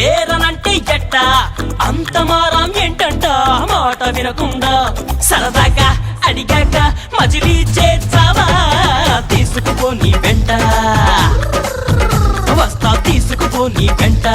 చేరనంటే ఎట్ట అంత మారం ఏంటంట మాట వినకుండా సరదాగా అడిగాక మజిలీ చేర్చావా తీసుకుపో నీ వెంట వస్తా తీసుకుపో నీ వెంట